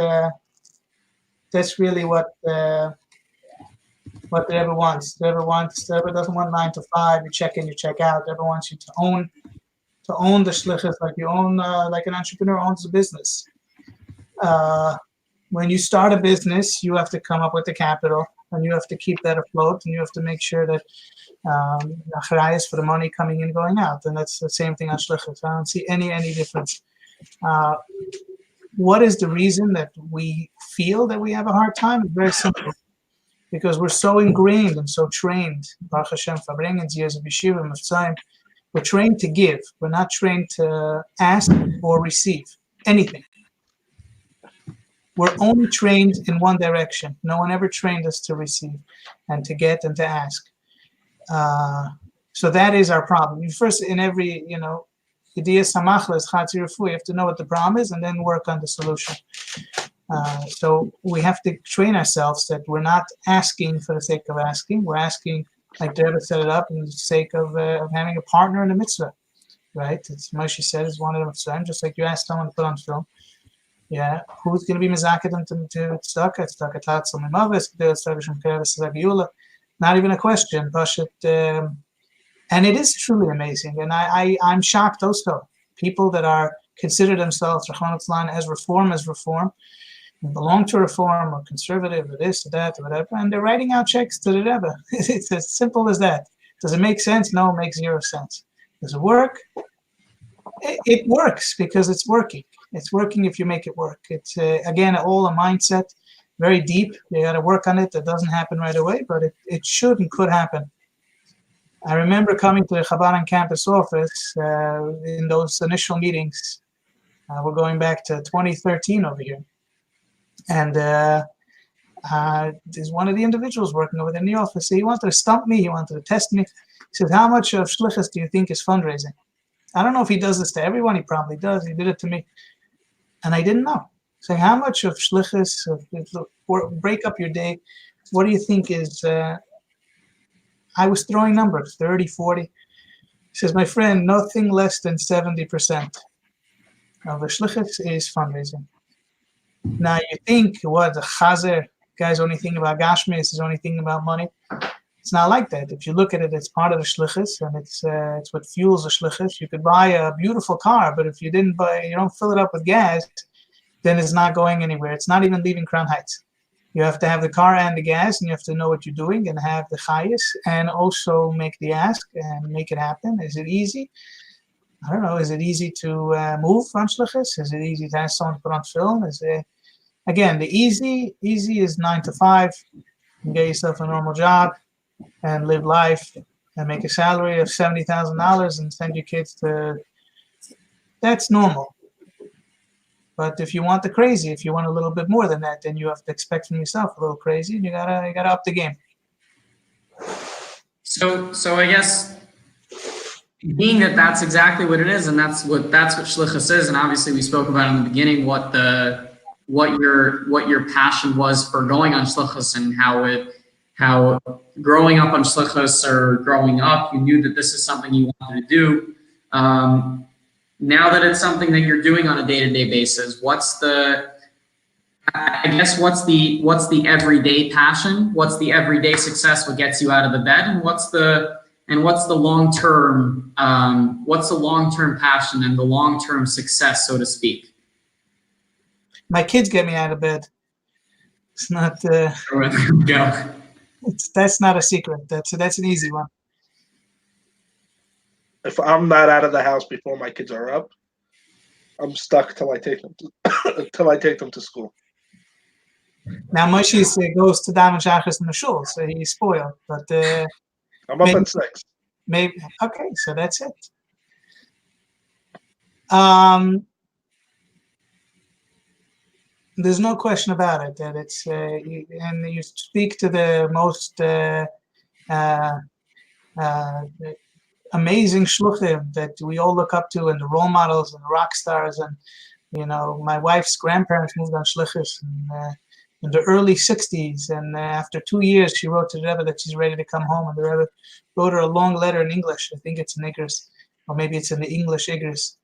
really what the Rebbe wants. The Rebbe doesn't want 9 to 5. You check in, you check out. The Rebbe wants you to own the shlichus like you own, like an entrepreneur owns a business. When you start a business, you have to come up with the capital, and you have to keep that afloat, and you have to make sure that achrayus for the money coming in and going out, and that's the same thing on shlichus. I don't see any difference. What is the reason that we feel that we have a hard time? It's very simple. Because we're so ingrained and so trained. Baruch Hashem, Fabrengens, years of yeshiva, Mefzaim. We're trained to give. We're not trained to ask or receive anything. We're only trained in one direction. No one ever trained us to receive and to get and to ask. So that is our problem. First, in every, idea samachlas, chatzir refu, you have to know what the problem is and then work on the solution. So we have to train ourselves that we're not asking for the sake of asking. We're asking, like David set it up, in the sake of having a partner in the mitzvah. right? It's Moshe said is one of them. Just like you asked someone to put on film. Yeah, who's going to be mizaket to tzedakah? Tzedakah tatzal mimavis, tzedakah shemkeres tzedakah. Not even a question. And it is truly amazing. And I'm shocked also. People that are consider themselves as reform, and belong to reform or conservative or this or that or whatever, and they're writing out checks to the Rebbe. It's as simple as that. Does it make sense? No, it makes zero sense. Does it work? It works because it's working. It's working if you make it work. It's, again, all a mindset, very deep. You got to work on it. That doesn't happen right away, but it should and could happen. I remember coming to the Chabad on campus office in those initial meetings. We're going back to 2013 over here. And there's one of the individuals working over there in the office. He wanted to stump me. He wanted to test me. He said, how much of Shlichus do you think is fundraising? I don't know if he does this to everyone. He probably does. He did it to me. And I didn't know. So how much of Shlichus, break up your day, what do you think is, I was throwing numbers, 30, 40. He says, my friend, nothing less than 70% of the Shlichus is fundraising. Now you think, what, the Chazer, guy's only thinking about Gashmis, he's only thinking about money. It's not like that. If you look at it, it's part of the Shlichus, and it's what fuels the Shlichus. You could buy a beautiful car, but if you don't fill it up with gas, then it's not going anywhere. It's not even leaving Crown Heights. You have to have the car and the gas, and you have to know what you're doing and have the chayas, and also make the ask and make it happen. Is it easy? I don't know. Is it easy to move from Shlichus? Is it easy to ask someone to put on film? Again, the easy is 9 to 5. You can get yourself a normal job and live life and make a salary of $70,000 and send your kids to. That's normal. But if you want the crazy, if you want a little bit more than that, then you have to expect from yourself a little crazy, and you gotta up the game. So I guess being that that's exactly what it is, and that's what Shlichus is, and obviously we spoke about in the beginning what your passion was for going on Shlichus and how growing up on Shlichus or growing up you knew that this is something you wanted to do. Now that it's something that you're doing on a day-to-day basis, what's the everyday passion? What's the everyday success? What gets you out of the bed? And what's the long-term passion and the long-term success, so to speak? My kids get me out of bed. It's not. That's not a secret. That's an easy one. If I'm not out of the house before my kids are up, I'm stuck till I take them to school. Now Moshe goes to Daven Shachris in the shul, so he's spoiled. But I'm up at 6. Maybe okay, so that's it. There's no question about it that it's and you speak to the most amazing shluchim that we all look up to, and the role models and the rock stars. And my wife's grandparents moved on Shlichus in the early 60s, and after 2 years she wrote to the Rebbe that she's ready to come home, and the Rebbe wrote her a long letter in English. I think it's in Igris, or maybe it's in the English Igris.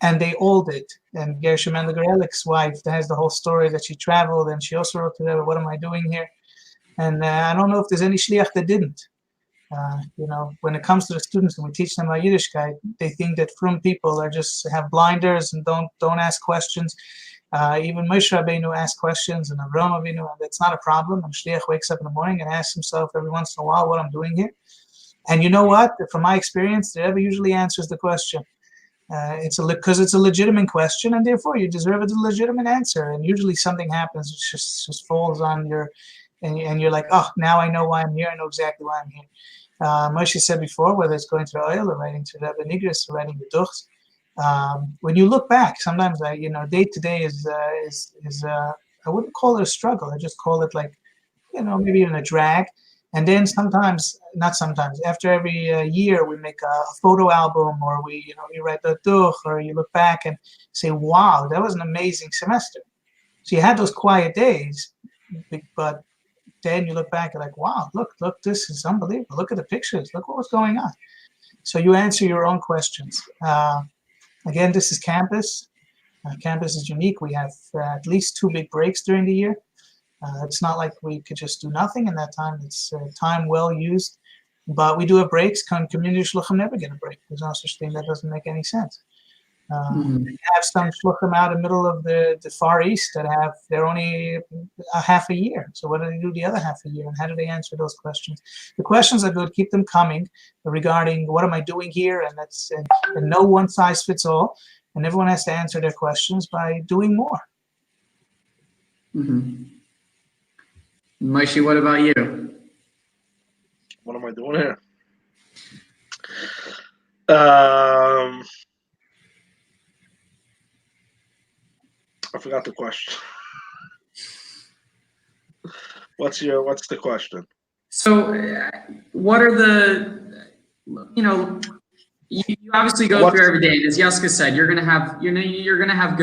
And they all did. And Gershom Mendegerelik's wife has the whole story that she traveled, and she also wrote to them, what am I doing here? And I don't know if there's any shliach that didn't. When it comes to the students and we teach them about Yiddishkeit, they think that frum people are just have blinders and don't ask questions. Even Moshe Rabbeinu asked questions, and Avraham Avinu, and that's not a problem. And shliach wakes up in the morning and asks himself every once in a while what I'm doing here. And you know what? From my experience, the Rebbe usually answers the question. Because it's a legitimate question, and therefore you deserve a legitimate answer. And usually something happens, it just falls on your, and you're like, oh, now I know why I'm here. I know exactly why I'm here. Moshe said before, whether it's going to the oil or writing to Rebbe Nigris or writing the duchs, when you look back, sometimes day to day is I wouldn't call it a struggle. I just call it maybe even a drag. And then after every year, we make a photo album, or we write the duch, or you look back and say, wow, that was an amazing semester. So you had those quiet days, but then you look back and like, wow, look, this is unbelievable. Look at the pictures. Look what was going on. So you answer your own questions. Again, this is campus. Campus is unique. We have at least 2 big breaks during the year. It's not like we could just do nothing in that time. It's time well used. But we do have breaks. Community shluchim never get a break. There's no such thing. That doesn't make any sense. We have some shluchim out in the middle of the Far East that they're only a half a year. So what do they do the other half a year? And how do they answer those questions? The questions are good. Keep them coming regarding what am I doing here? And no one size fits all. And everyone has to answer their questions by doing more. Moshe, what about you? What am I doing here? I forgot the question. What's the question? So, what are the, you obviously go through every day, and as Yaska said, you're gonna have good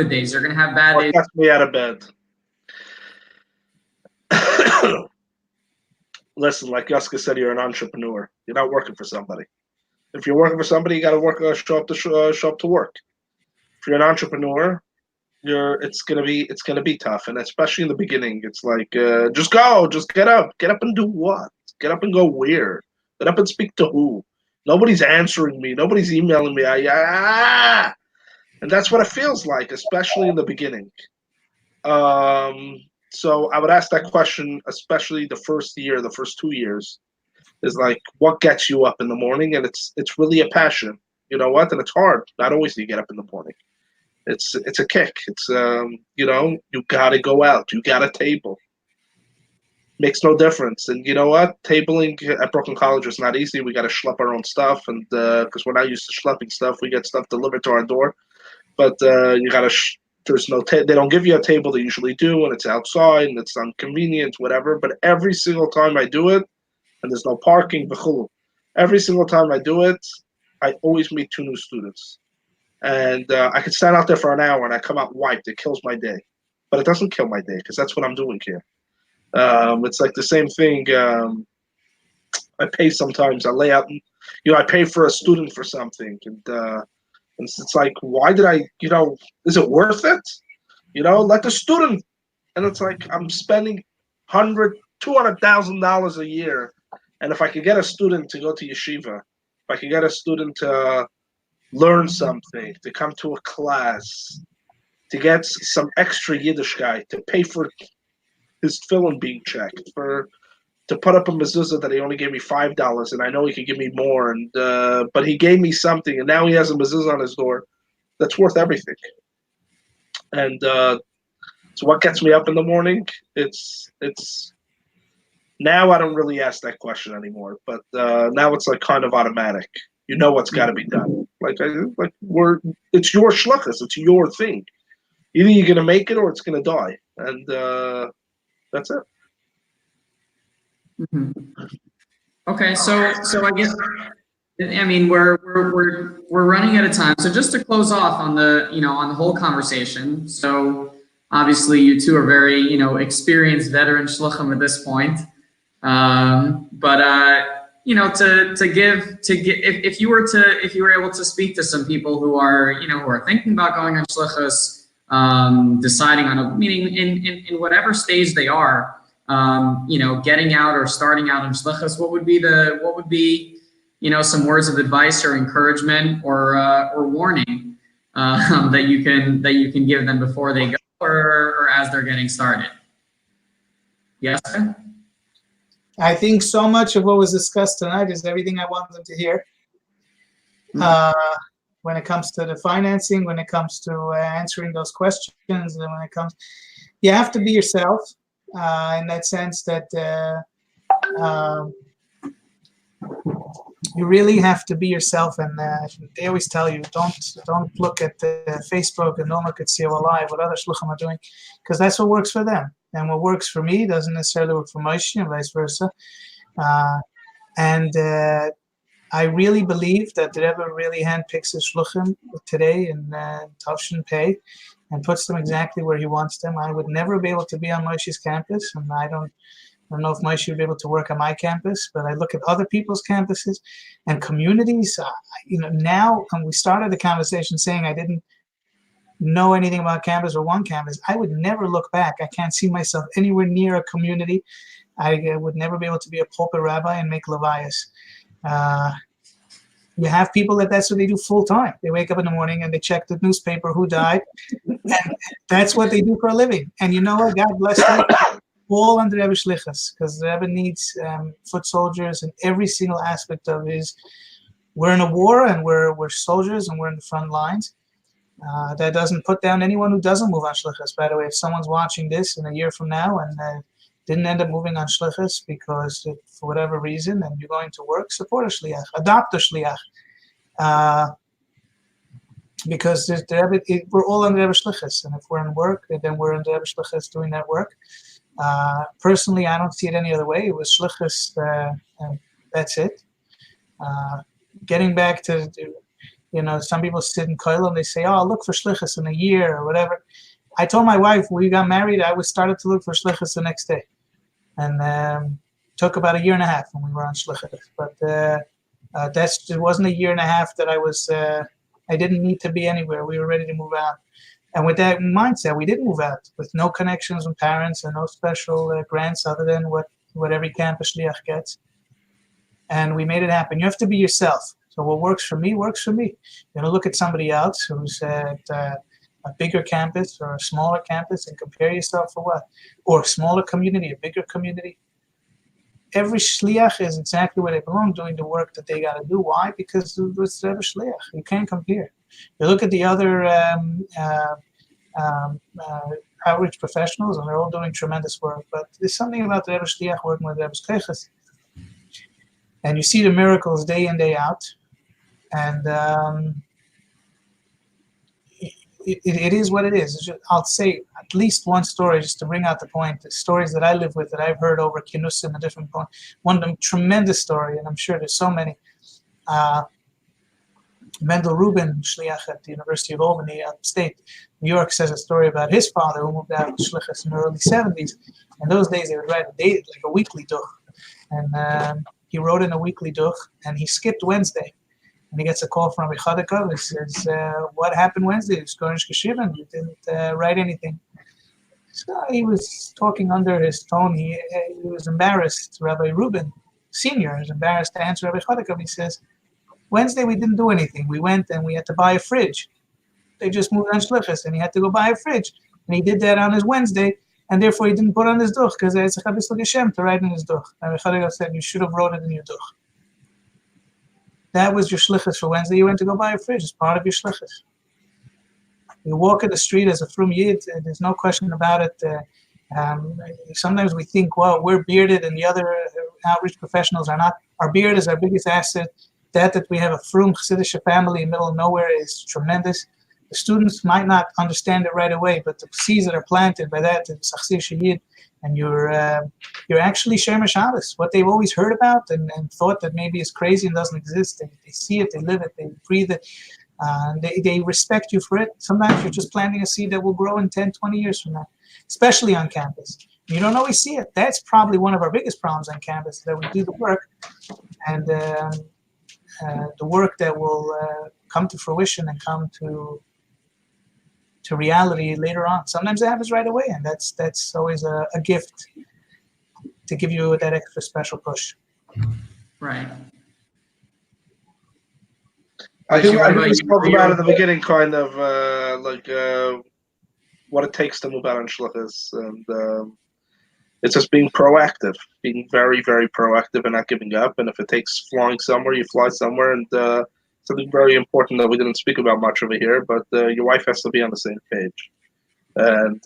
days, you're gonna have bad days. What gets me out of bed? Listen, like Yaska said, you're an entrepreneur. You're not working for somebody. If you're working for somebody, you got to show up to work. If you're an entrepreneur, it's gonna be tough, and especially in the beginning, it's like just get up and do what? Get up and go where? Get up and speak to who? Nobody's answering me. Nobody's emailing me. And that's what it feels like, especially in the beginning. So I would ask that question, especially the first 2 years, is like, what gets you up in the morning? And it's really a passion. You know what? And it's hard. Not always do you get up in the morning. It's a kick. It's you gotta go out. You gotta table. Makes no difference. And you know what? Tabling at Brooklyn College is not easy. We gotta schlep our own stuff, and because we're not used to schlepping stuff, we get stuff delivered to our door. But you gotta. There's no. They don't give you a table. They usually do, and it's outside, and it's inconvenient, whatever. But every single time I do it, and there's no parking, every single time I do it, I always meet 2 new students. And I could stand out there for an hour and I come out wiped. It kills my day. But it doesn't kill my day because that's what I'm doing here. It's like the same thing. I pay sometimes. I lay out, I pay for a student for something. And it's like, why did I, is it worth it? Let the student. And it's like, I'm spending $200,000 a year. And if I could get a student to go to yeshiva, if I could get a student to learn something, to come to a class, to get some extra Yiddishkeit, to pay for his tefillin being checked, to put up a mezuzah that he only gave me $5, and I know he could give me more, and but he gave me something, and now he has a mezuzah on his door that's worth everything. And so what gets me up in the morning? It's now I don't really ask that question anymore, but now it's like kind of automatic. You know what's got to be done. It's your shlichus. It's your thing. Either you're gonna make it or it's gonna die, and that's it. Okay, so I guess we're running out of time. So just to close off on the whole conversation. So obviously you two are very experienced veteran shluchim at this point. If you were able to speak to some people who are thinking about going on shlichus, deciding on a meaning in whatever stage they are, getting out or starting out in shlichus, what would be some words of advice or encouragement or warning that you can give them before they go or as they're getting started? Yes. I think so much of what was discussed tonight is everything I want them to hear. When it comes to the financing, when it comes to answering those questions, and when it comes, you have to be yourself in that sense that you really have to be yourself. And they always tell you, don't look at Facebook and don't look at COL Live, what other shluchim are doing, because that's what works for them. And what works for me doesn't necessarily work for Moshe, and vice versa. I really believe that the Rebbe really handpicks his shluchim today in Tavshin Pei and puts them exactly where he wants them. I would never be able to be on Moshe's campus, and I don't I don't know if Moshe would be able to work on my campus, but I look at other people's campuses and communities. Now, when we started the conversation saying I didn't know anything about campus or one campus, I would never look back. I can't see myself anywhere near a community. I would never be able to be a pulpit rabbi and make levias. You have people that's what they do full time. They wake up in the morning and they check the newspaper who died, and that's what they do for a living. And you know what? God bless them all under Rebbe Shlichus, because the Rebbe needs foot soldiers in every single aspect of his. We're in a war, and we're soldiers, and we're in the front lines. That doesn't put down anyone who doesn't move on Shlichus. By the way, if someone's watching this in a year from now and didn't end up moving on Shlichus because for whatever reason, and you're going to work, support a Shliach, adopt a Shliach. Because we're all under Rebbe Shlichus, and if we're in work, then we're under Rebbe Shlichus doing that work. Personally, I don't see it any other way. It was Shlichus, and that's it. Getting back to, some people sit in Koil and they say, "Oh, I'll look for Shlichus in a year or whatever." I told my wife when we got married, I was started to look for Shlichus the next day, and took about a year and a half when we were on Shlichus. But it wasn't a year and a half that I didn't need to be anywhere. We were ready to move out. And with that mindset, we did move out with no connections with parents and no special grants other than what every campus shliach gets. And we made it happen. You have to be yourself. So what works for me, works for me. You're going to look at somebody else who's at a bigger campus or a smaller campus and compare yourself for what? Or a smaller community, a bigger community. Every shliach is exactly where they belong, doing the work that they got to do. Why? Because it's every shliach. You can't compare. You look at the other outreach professionals, and they're all doing tremendous work. But there's something about the Rebbe Shliach working with Rebbe's Koiches. And you see the miracles day in, day out. And it is what it is. I'll say at least one story just to bring out the point. The stories that I live with that I've heard over Kinusim and different points. One of them, tremendous story, and I'm sure there's so many. Mendel Rubin, shliach at the University of Albany, upstate New York, says a story about his father who moved out to shlichus in the early 70s. In those days, they would write a weekly duch. And he wrote in a weekly duch, and he skipped Wednesday. And he gets a call from Rabbi Chadakov. He says, what happened Wednesday? He was going to Shkeshiva, and you didn't write anything. So he was talking under his tone. He was embarrassed. Rabbi Rubin, senior, was embarrassed to answer Rabbi Chadakov. He says, Wednesday we didn't do anything. We went and we had to buy a fridge. They just moved on Shlichus, and he had to go buy a fridge. And he did that on his Wednesday, and therefore he didn't put on his duch, because it's a Chabad Hashem to write in his duch. And Rabbi Chadakov said, you should have wrote it in your duch. That was your Shlichus for Wednesday. You went to go buy a fridge. It's part of your Shlichus. You walk in the street as a frum yid, and there's no question about it. Sometimes we think, well, we're bearded and the other outreach professionals are not. Our beard is our biggest asset. That we have a frum Chassidish family in the middle of nowhere is tremendous. The students might not understand it right away, but the seeds that are planted by that, it's Chassidish yid, and you're actually Shemer Shabbos, what they've always heard about and thought that maybe is crazy and doesn't exist. They see it, they live it, they breathe it. They respect you for it. Sometimes you're just planting a seed that will grow in 10, 20 years from now, especially on campus. You don't always see it. That's probably one of our biggest problems on campus, that we do the work, and the work that will come to fruition and come to reality later on. Sometimes it happens right away, and that's always a gift to give you that extra special push. Right. I think we spoke about in the beginning, kind of what it takes to move out on Shlichus, and it's just being proactive, being very, very proactive and not giving up. And if it takes flying somewhere, you fly somewhere. And something very important that we didn't speak about much over here, but your wife has to be on the same page. And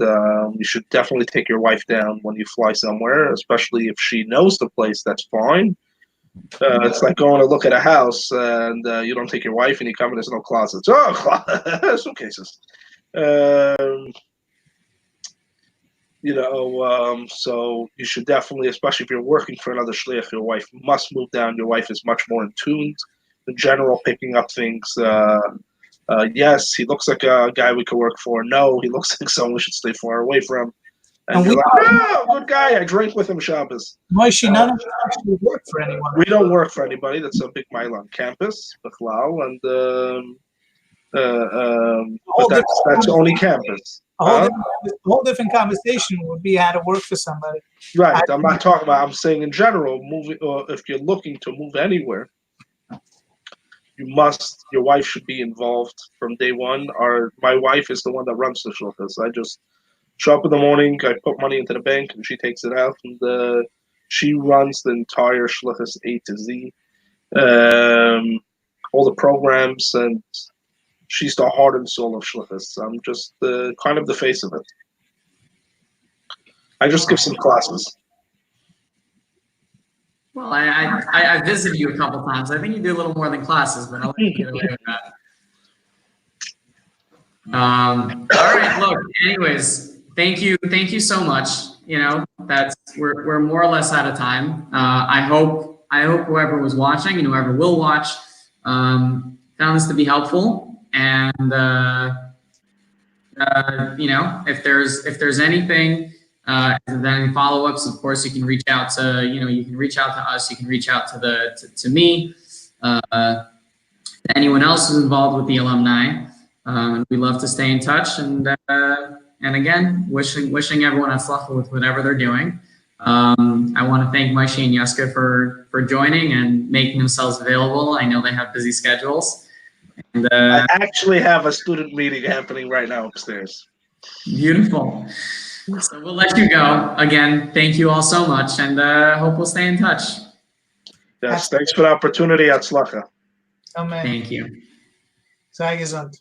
you should definitely take your wife down when you fly somewhere, especially if she knows the place, that's fine. It's like going to look at a house and you don't take your wife and you come and there's no closets. Oh, suitcases. So you should definitely, especially if you're working for another shliach, your wife must move down. Your wife is much more in tune, in general, picking up things. Yes, he looks like a guy we could work for. No, he looks like someone we should stay far away from. And you're like, oh, good guy. I drank with him Shabbos. Moshe, none of us actually work for anyone. We don't work for anybody. That's a big mile on campus, Bechlal, and but that's only campus. A whole different conversation would be how to work for somebody. Right. I'm not talking about. I'm saying in general, moving. If you're looking to move anywhere, your wife should be involved from day one. My wife is the one that runs the shlichus. I just show up in the morning, I put money into the bank, and she takes it out, and she runs the entire shlichus A to Z, all the programs, and she's the heart and soul of shlichus. I'm just kind of the face of it. I just give some classes. Well, I visited you a couple times. I think you do a little more than classes, but I'll let you get away with that. All right. Look. Anyways, thank you so much. You know, we're more or less out of time. I hope whoever was watching and whoever will watch found this to be helpful. And you know, if there's anything. Then any follow-ups, of course, you can reach out to us. You can reach out to me, anyone else who's involved with the alumni. We love to stay in touch, and again, wishing everyone hatzlacha with whatever they're doing. I want to thank Moshe and Yaska for joining and making themselves available. I know they have busy schedules. And I actually have a student meeting happening right now upstairs. Beautiful. So we'll let you go. Again, thank you all so much, and hope we'll stay in touch. Yes, thanks for the opportunity. Hatzlacha. Amen. Thank you. Sei gesund.